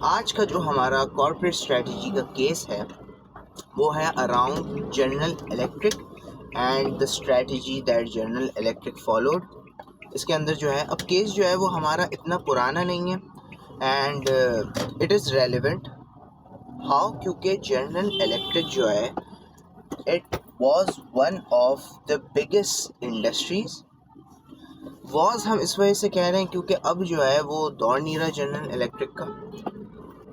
آج کا جو ہمارا کارپوریٹ اسٹریٹجی کا کیس ہے وہ ہے around general electric and the strategy that general electric followed. اس کے اندر جو ہے اب کیس جو ہے وہ ہمارا اتنا پرانا نہیں ہے and it is relevant. How? کیونکہ جنرل الیکٹرک جو ہے it was one of the biggest industries. Was ہم اس وجہ سے کہہ رہے ہیں کیونکہ اب جو ہے وہ دور نہیں رہا جنرل الیکٹرک کا.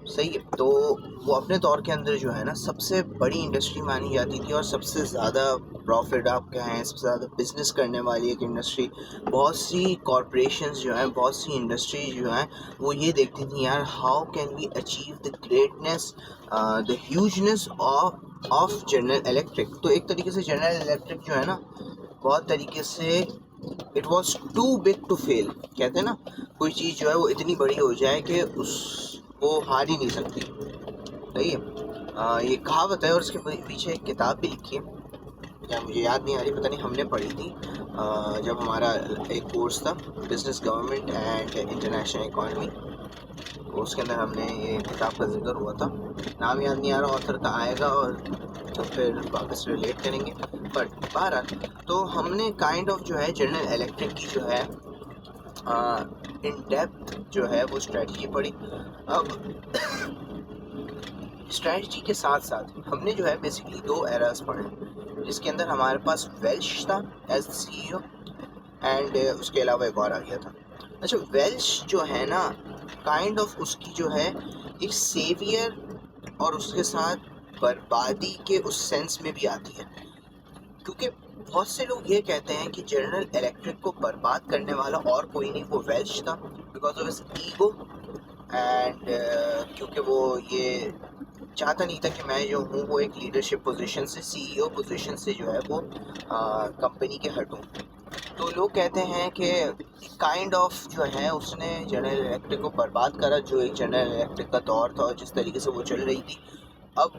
صحیح ہے. تو وہ اپنے دور کے اندر جو ہے نا سب سے بڑی انڈسٹری مانی جاتی تھی اور سب سے زیادہ پروفٹ آپ کہیں، سب سے زیادہ بزنس کرنے والی ایک انڈسٹری. بہت سی کارپوریشنز جو ہیں، بہت سی انڈسٹریز جو ہیں وہ یہ دیکھتی تھیں یار how can we achieve the greatness, the hugeness of general electric. تو ایک طریقے سے جنرل الیکٹرک جو ہے نا بہت طریقے سے it was too big to fail. کہتے ہیں نا کوئی چیز جو ہے وہ اتنی بڑی ہو جائے کہ وہ ہار ہی نہیں سکتی. صحیح ہے. یہ کہاوت ہے اور اس کے پیچھے ایک کتاب بھی لکھی ہے، یا مجھے یاد نہیں آ رہی، پتہ نہیں ہم نے پڑھی تھی جب ہمارا ایک کورس تھا business government and international economy. اس کے اندر ہم نے یہ کتاب کا ذکر ہوا تھا. نام یاد نہیں آ رہا، آتھر کا آئے گا اور تو پھر واپس ریلیٹ کریں گے. بٹ بہرحال تو ہم نے کائنڈ آف جو ہے جنرل الیکٹرک کی جو ہے ان ڈیپتھ جو ہے وہ اسٹریٹجی پڑھی. اب اسٹریٹجی کے ساتھ ساتھ ہم نے جو ہے بیسکلی دو ایراز پڑھے جس کے اندر ہمارے پاس ویلش تھا as C E O and اس کے علاوہ ایک اور آ گیا تھا. اچھا ویلش جو ہے نا کائنڈ آف اس کی جو ہے ایک سیویئر اور اس کے ساتھ بربادی کے اس سینس میں بھی آتی ہے، کیونکہ بہت سے لوگ یہ کہتے ہیں کہ جنرل الیکٹرک کو برباد کرنے والا اور کوئی نہیں، وہ ویلش تھا because of his ego and کیونکہ وہ یہ چاہتا نہیں تھا کہ میں جو ہوں وہ ایک لیڈرشپ پوزیشن سے، سی ای او پوزیشن سے جو ہے وہ کمپنی کے ہٹوں. تو لوگ کہتے ہیں کہ کائنڈ آف جو ہے اس نے جنرل الیکٹرک کو برباد کرا، جو ایک جنرل الیکٹرک کا دور تھا اور جس طریقے سے وہ چل رہی تھی اب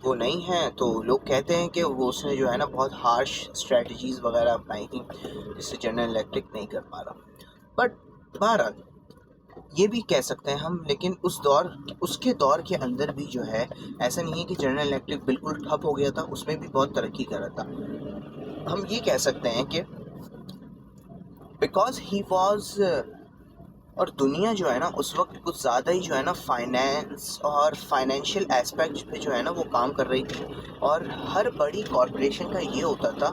وہ نہیں ہے. تو لوگ کہتے ہیں کہ وہ اس نے جو ہے نا بہت ہارش اسٹریٹجیز وغیرہ اپنائی تھیں جس سے جنرل الیکٹرک نہیں کر پا رہا. بٹ بہرحال یہ بھی کہہ سکتے ہیں ہم، لیکن اس کے دور کے اندر بھی جو ہے ایسا نہیں ہے کہ جنرل الیکٹرک بالکل ٹھپ ہو گیا تھا، اس میں بھی بہت ترقی کر رہا تھا. ہم یہ کہہ سکتے ہیں کہ بیکاز ہی واز، اور دنیا جو ہے نا اس وقت کچھ زیادہ ہی جو ہے نا فائنینس اور فائنینشیل اسپیکٹ پہ جو ہے نا وہ کام کر رہی تھی. اور ہر بڑی کارپوریشن کا یہ ہوتا تھا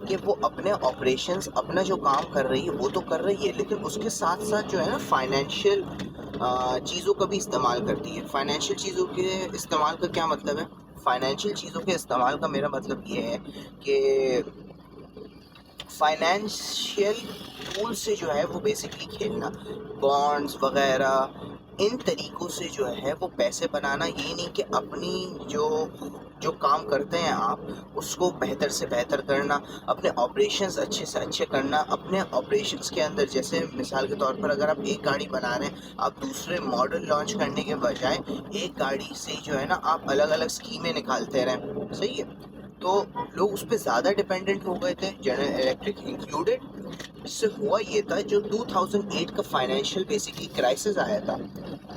کہ وہ اپنے آپریشنز، اپنا جو کام کر رہی ہے وہ تو کر رہی ہے لیکن اس کے ساتھ ساتھ جو ہے نا فائنینشیل چیزوں کا بھی استعمال کرتی ہے. فائنینشیل چیزوں کے استعمال کا کیا مطلب ہے؟ فائنینشیل چیزوں کے استعمال کا میرا مطلب یہ ہے کہ فائنینشیل ٹول سے جو ہے وہ بیسکلی کھیلنا، بانڈز وغیرہ ان طریقوں سے جو ہے وہ پیسے بنانا. یہ نہیں کہ اپنی جو کام کرتے ہیں آپ اس کو بہتر سے بہتر کرنا، اپنے آپریشنز اچھے سے اچھے کرنا. اپنے آپریشنز کے اندر جیسے مثال کے طور پر اگر آپ ایک گاڑی بنا رہے ہیں، آپ دوسرے ماڈل لانچ کرنے کے بجائے ایک گاڑی سے جو ہے نا آپ الگ الگ اسکیمیں نکالتے رہیں. صحیح ہے. تو لوگ اس پہ زیادہ ڈیپینڈنٹ ہو گئے تھے، جنرل الیکٹرک انکلوڈیڈ. اس سے ہوا یہ تھا جو 2008 کا فائنینشیل بیسکلی کرائسس آیا تھا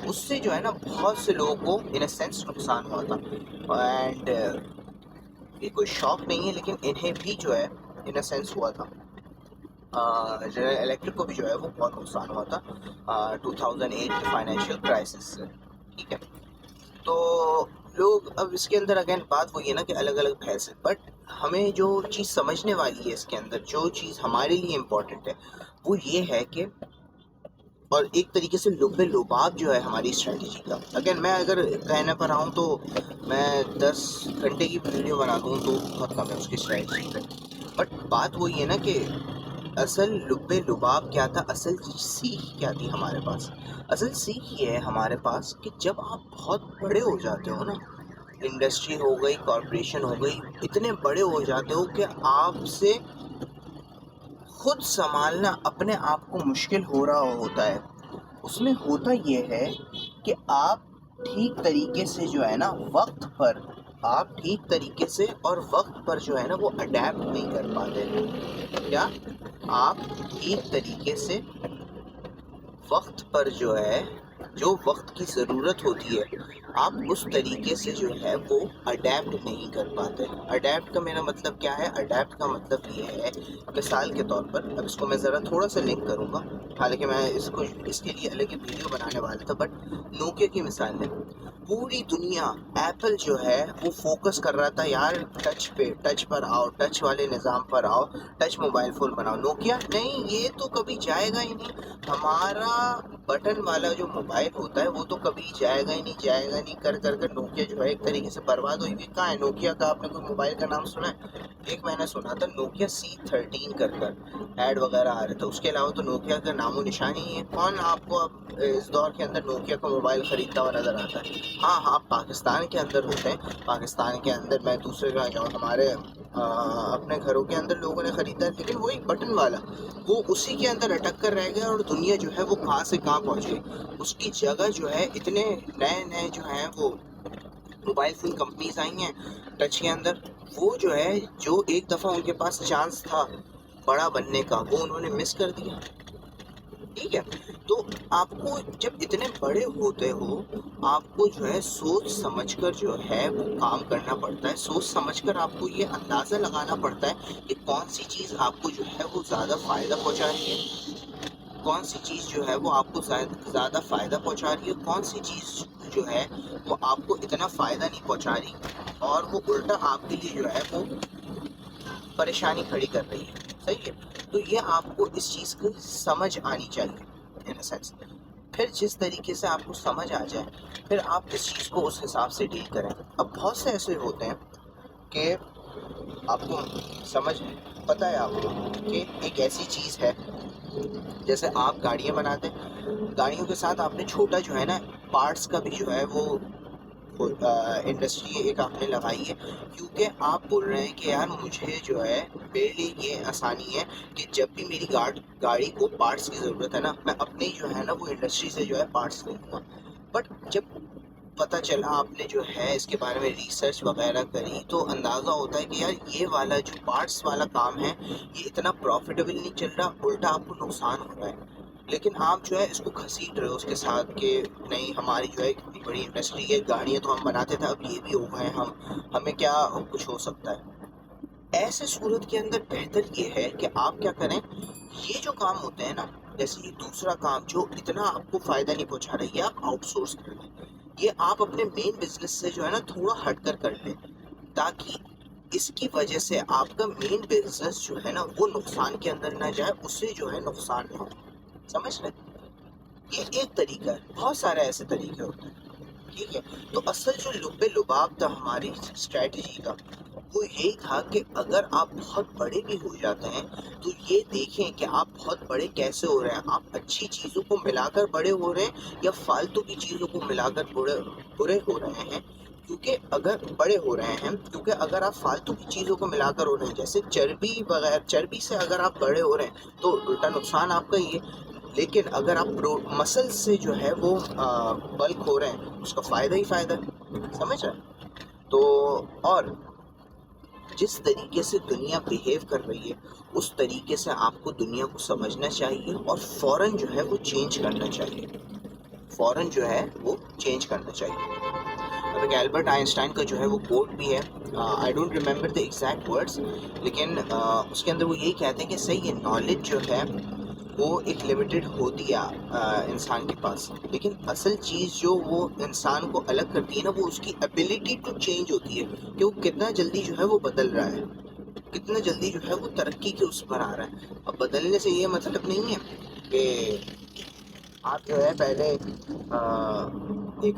اس سے جو ہے نا بہت سے لوگوں کو ان اے سینس نقصان ہوا تھا. اینڈ یہ کوئی شوق نہیں ہے لیکن انہیں بھی جو ہے ان اے سینس ہوا تھا. جنرل الیکٹرک کو بھی جو ہے وہ بہت نقصان ہوا تھا 2008 کے فائنینشیل کرائسس سے. ٹھیک ہے. تو لوگ اب اس کے اندر اگین بات وہی ہے نا کہ الگ الگ بحث ہے، بٹ ہمیں جو چیز سمجھنے والی ہے اس کے اندر، جو چیز ہمارے لیے امپورٹنٹ ہے وہ یہ ہے کہ، اور ایک طریقے سے لب لباب جو ہے ہماری اسٹریٹجی کا، اگر میں کہنے پر آؤں تو میں 10 گھنٹے کی ویڈیو بنا دوں تو بہت کم ہے اس کی اسٹریٹجی پہ. بٹ بات وہی ہے نا کہ اصل لب لباب کیا تھا، اصل سیکھ کیا تھی ہمارے پاس. اصل سیکھ یہ ہے ہمارے پاس کہ جب آپ بہت بڑے ہو جاتے ہو نا، انڈسٹری ہو گئی، کارپوریشن ہو گئی، اتنے بڑے ہو جاتے ہو کہ آپ سے خود سنبھالنا اپنے آپ کو مشکل ہو رہا ہوتا ہے. اس میں ہوتا یہ ہے کہ آپ ٹھیک طریقے سے جو ہے نا وقت پر، آپ ٹھیک طریقے سے اور وقت پر جو ہے نا وہ اڈیپٹ نہیں کر پاتے. کیا آپ ٹھیک طریقے سے وقت پر جو ہے جو وقت کی ضرورت ہوتی ہے آپ اس طریقے سے جو ہے وہ اڈیپٹ نہیں کر پاتے. اڈیپٹ کا میرا مطلب کیا ہے؟ اڈیپٹ کا مطلب یہ ہے، مثال کے طور پر، اب اس کو میں ذرا تھوڑا سا لنک کروں گا، حالانکہ میں اس کے لیے الگ ایک ویڈیو بنانے والا تھا، بٹ نوکیا کی مثال ہے. پوری دنیا ایپل جو ہے وہ فوکس کر رہا تھا یار ٹچ پر آؤ، ٹچ والے نظام پر آؤ، ٹچ موبائل فون بناؤ. نوکیا نہیں، یہ تو کبھی جائے گا ہی نہیں. ہمارا بٹن والا جو موبائل ہوتا ہے وہ تو کبھی جائے گا ہی نہیں، جائے گا نہیں کر کر نوکیا جو ہے ایک طریقے سے برباد ہوئی ہوئی. کہاں ہے نوکیا کا؟ آپ نے کوئی موبائل کا نام سنا ہے؟ ایک میں نے سنا تھا نوکیا C13 کر ایڈ وغیرہ آ رہے تھے، اس کے علاوہ تو نوکیا کا نام و نشان ہی ہے. کون آپ کو اب اس دور کے اندر نوکیا کا موبائل خریدتا ہوا نظر آتا ہے؟ ہاں پاکستان کے اندر ہوتے ہیں. پاکستان کے اندر میں دوسرے جگہ جاؤں، ہمارے اپنے گھروں کے اندر لوگوں نے خریدا ہے، لیکن وہی بٹن والا وہ اسی کے اندر اٹک کر رہ گیا، اور دنیا جو ہے وہ کہاں سے کہاں پہنچ گئی. اس کی جگہ جو ہے اتنے نئے جو ہیں وہ موبائل فون کمپنیز آئی ہیں ٹچ کے اندر. وہ جو ہے جو ایک دفعہ ان کے پاس چانس تھا بڑا بننے کا، وہ انہوں نے مس کر دیا. ٹھیک ہے، تو آپ کو جب اتنے بڑے ہوتے ہو آپ کو جو ہے سوچ سمجھ کر جو ہے وہ کام کرنا پڑتا ہے. سوچ سمجھ کر آپ کو یہ اندازہ لگانا پڑتا ہے کہ کون سی چیز آپ کو جو ہے وہ زیادہ فائدہ پہنچا رہی ہے، کون سی چیز جو ہے وہ آپ کو زیادہ فائدہ پہنچا رہی ہے، کون سی چیز جو ہے وہ آپ کو اتنا فائدہ نہیں پہنچا رہی اور وہ الٹا آپ کے لیے جو ہے وہ پریشانی کھڑی کر رہی ہے. صحیح ہے، تو یہ آپ کو اس چیز کی سمجھ آنی چاہیے ان سینس. پھر جس طریقے سے آپ کو سمجھ آ جائے پھر آپ اس چیز کو اس حساب سے ڈیل کریں. اب بہت سے ایسے ہوتے ہیں کہ آپ کو سمجھ پتہ ہے آپ کو کہ ایک ایسی چیز ہے، جیسے آپ گاڑیاں بناتے ہیں، گاڑیوں کے ساتھ آپ نے چھوٹا جو ہے نا پارٹس کا بھی جو ہے وہ انڈسٹری ایک آپ نے لگائی ہے، کیونکہ آپ بول رہے ہیں کہ یار مجھے جو ہے میرے لیے یہ آسانی ہے کہ جب بھی میری گاڑی کو پارٹس کی ضرورت ہے نا، میں اپنی جو ہے نا وہ انڈسٹری سے جو ہے پارٹس لے لوں گا. بٹ جب پتہ چلا آپ نے جو ہے اس کے بارے میں ریسرچ وغیرہ کری تو اندازہ ہوتا ہے کہ یار یہ والا جو پارٹس والا کام ہے یہ اتنا پروفیٹیبل نہیں چل رہا، الٹا آپ کو نقصان ہو رہا ہے. لیکن آپ جو ہے اس کو گھسیٹ رہے ہو اس کے ساتھ کہ نہیں ہماری جو ہے اتنی بڑی انڈسٹری ہے، گاڑیاں تو ہم بناتے تھے اب یہ بھی ہو گئے ہمیں کیا کچھ ہو سکتا ہے. ایسے صورت کے اندر بہتر یہ ہے کہ آپ کیا کریں، یہ جو کام ہوتے ہیں نا، جیسے یہ دوسرا کام جو اتنا آپ کو فائدہ نہیں پہنچا رہا، یہ آپ آؤٹ سورس کر لیں. یہ آپ اپنے مین بزنس سے جو ہے نا تھوڑا ہٹ کر لیں، تاکہ اس کی وجہ سے آپ کا مین بزنس جو ہے نا وہ نقصان کے اندر نہ جائے، اس سے جو ہے نقصان نہ ہو. سمجھ رہے؟ یہ ایک طریقہ ہے، بہت سارے ایسے طریقے ہوتے ہیں. ٹھیک ہے، تو اصل جو لب لباب تھا ہماری اسٹریٹجی کا وہ یہی تھا کہ اگر آپ بہت بڑے بھی ہو جاتے ہیں تو یہ دیکھیں کہ آپ بہت بڑے کیسے ہو رہے ہیں. آپ اچھی چیزوں کو ملا کر بڑے ہو رہے ہیں یا فالتو کی چیزوں کو ملا کر برے ہو رہے ہیں. کیونکہ اگر بڑے ہو رہے ہیں، کیونکہ اگر آپ فالتو کی چیزوں کو ملا کر ہو رہے ہیں، جیسے چربی سے اگر آپ بڑے ہو رہے ہیں تو الٹا نقصان آپ کا ہی ہے. لیکن اگر آپ مسل سے جو ہے وہ بلک ہو رہے ہیں اس کا فائدہ ہی فائدہ ہے. سمجھ رہے؟ تو اور جس طریقے سے دنیا بیہیو کر رہی ہے اس طریقے سے آپ کو دنیا کو سمجھنا چاہیے اور فوراً جو ہے وہ چینج کرنا چاہیے. فوراً جو ہے وہ چینج کرنا چاہیے. اب ایک البرٹ آئنسٹائن کا جو ہے وہ کوٹ بھی ہے، I don't remember the exact words, لیکن اس کے اندر وہ یہی کہتے ہیں کہ صحیح ہے، نالج جو ہے وہ ایک لمیٹڈ ہوتی ہے انسان کے پاس، لیکن اصل چیز جو وہ انسان کو الگ کرتی ہے نا وہ اس کی ایبلٹی ٹو چینج ہوتی ہے، کہ وہ کتنا جلدی جو ہے وہ بدل رہا ہے، کتنا جلدی جو ہے وہ ترقی کے اس پر آ رہا ہے. اب بدلنے سے یہ مطلب نہیں ہے کہ آپ جو ہے پہلے ایک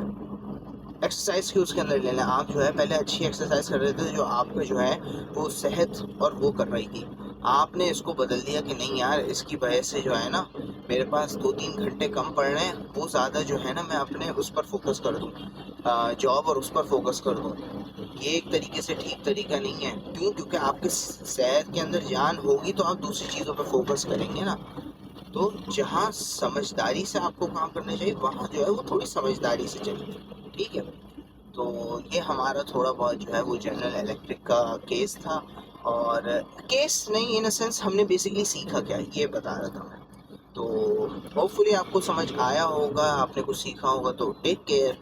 ایکسرسائز کی اس کے اندر لے لیں. آپ جو ہے پہلے اچھی ایکسرسائز کر رہے تھے جو آپ کا جو ہے وہ صحت اور وہ کر رہی تھی، آپ نے اس کو بدل دیا کہ نہیں یار اس کی وجہ سے جو ہے نا میرے پاس 2-3 گھنٹے کم پڑ رہے ہیں، وہ زیادہ جو ہے نا میں اپنے اس پر فوکس کر دوں، جاب اور اس پر فوکس کر دوں. یہ ایک طریقے سے ٹھیک طریقہ نہیں ہے. کیونکہ آپ کے صحت کے اندر جان ہوگی تو آپ دوسری چیزوں پہ فوکس کریں گے نا. تو جہاں سمجھداری سے آپ کو کام کرنا چاہیے وہاں جو ہے وہ تھوڑی سمجھداری سے چلیے. ٹھیک ہے، تو یہ ہمارا تھوڑا بہت جو ہے وہ جنرل الیکٹرک کا کیس تھا، اور کیس نہیں ان اے سینس ہم نے بیسکلی سیکھا کیا یہ بتا رہا تھا میں تو ہوپ فلی آپ کو سمجھ آیا ہوگا، آپ نے کچھ سیکھا ہوگا، تو ٹیک کیئر.